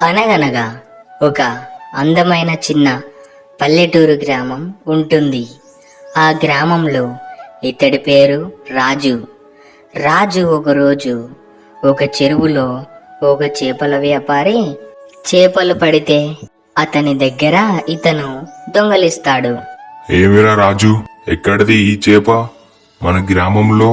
అనగనగా ఒక అందమైన చిన్న పల్లెటూరు గ్రామం ఉంటుంది. ఆ గ్రామంలో ఇతడి పేరు రాజు. రాజు ఒకరోజు ఒక చెరువులో ఒక చేపల వ్యాపారి చేపలు పడితే అతని దగ్గర ఇతను దొంగలిస్తాడు. ఏమిరా రాజు, ఎక్కడిది ఈ చేప? మన గ్రామంలో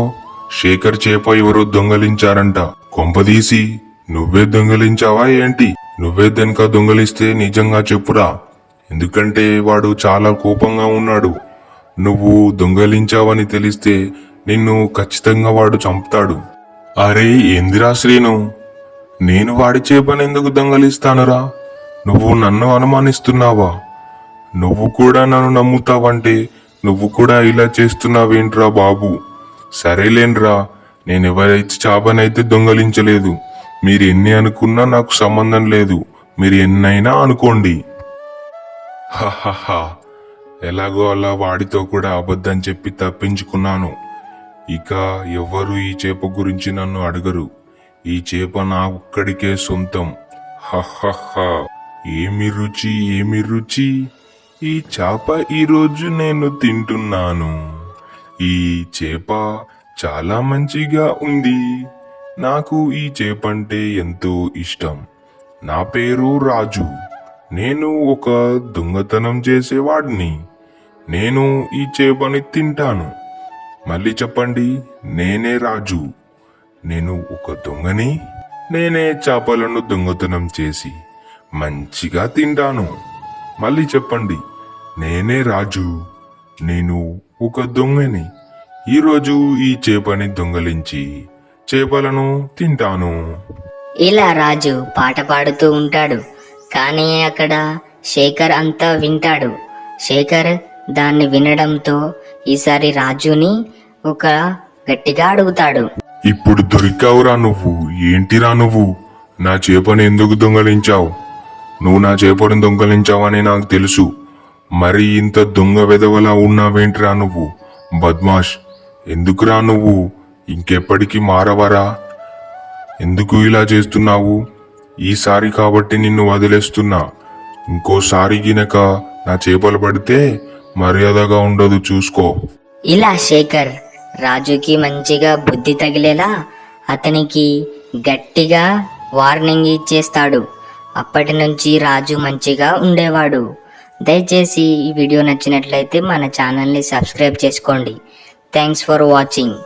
శేఖర్ చేప ఎవరో దొంగలించారంట. కొంపదీసి నువ్వే దొంగలించావా ఏంటి? నువ్వే దెనక దొంగలిస్తే నిజంగా చెప్పురా, ఎందుకంటే వాడు చాలా కోపంగా ఉన్నాడు. నువ్వు దొంగలించావని తెలిస్తే నిన్ను ఖచ్చితంగా వాడు చంపుతాడు. అరే ఏందిరా శ్రీను, నేను వాడి చేపనెందుకు దొంగలిస్తానురా? నువ్వు నన్ను అనుమానిస్తున్నావా? నువ్వు కూడా నన్ను నమ్ముతావంటే నువ్వు కూడా ఇలా చేస్తున్నావేంట్రా బాబు? సరేలేన్రా, నేనెవరైతే చేపనైతే దొంగలించలేదు. మీరు ఎన్ని అనుకున్నా నాకు సంబంధం లేదు. మీరు ఎన్నైనా అనుకోండి. హహహా, ఎలాగో అలా వాడితో కూడా అబద్ధం చెప్పి తప్పించుకున్నాను. ఇక ఎవ్వరు ఈ చేప గురించి నన్ను అడగరు. ఈ చేప నా ఒక్కడికే సొంతం. హహహా, ఏమి రుచి ఏమి రుచి! ఈ చేప ఈరోజు నేను తింటున్నాను. ఈ చేప చాలా మంచిగా ఉంది. నాకు ఈ చేపంటే ఎంతో ఇష్టం. నా పేరు రాజు. నేను ఒక దొంగతనం చేసేవాడిని. నేను ఈ చేపని తింటాను. మళ్ళీ చెప్పండి, నేనే రాజు. నేను ఒక దొంగని. నేనే చేపలను దొంగతనం చేసి మంచిగా తింటాను. మళ్ళీ చెప్పండి, నేనే రాజు. నేను ఒక దొంగని. ఈరోజు ఈ చేపని దొంగలించి చేపలను తింటాను. ఇలా రాజు పాట పాడుతూ ఉంటాడు. కానీ అక్కడ శేఖర్ అంతా వింటాడు. శేఖర్ దాన్ని వినడంతో ఈసారి రాజుని ఒక గట్టిగా అడుగుతాడు. ఇప్పుడు దొరికావురా నువ్వు. ఏంటిరా నువ్వు నా చేపని ఎందుకు దొంగలించావు? నువ్వు నా చేపను దొంగలించావని నాకు తెలుసు. మరి ఇంత దొంగ వెధవలా ఉన్నావేంటిరా నువ్వు? బద్మాష్, ఎందుకురా నువ్వు ఇంకెప్పటికీ మారవరా? ఎందుకు ఇలా చేస్తున్నావు? ఈసారి కాబట్టి నిన్ను వదిలేస్తున్నా. ఇంకోసారి గినక నా చేపలు పడితే మర్యాదగా ఉండదు, చూసుకో. ఇలా శేఖర్ రాజుకి మంచిగా బుద్ధి తగిలేలా అతనికి గట్టిగా వార్నింగ్ ఇచ్చేస్తాడు. అప్పటి నుంచి రాజు మంచిగా ఉండేవాడు. దయచేసి ఈ వీడియో నచ్చినట్లయితే మన ఛానల్ని సబ్స్క్రైబ్ చేసుకోండి. Thanks for watching.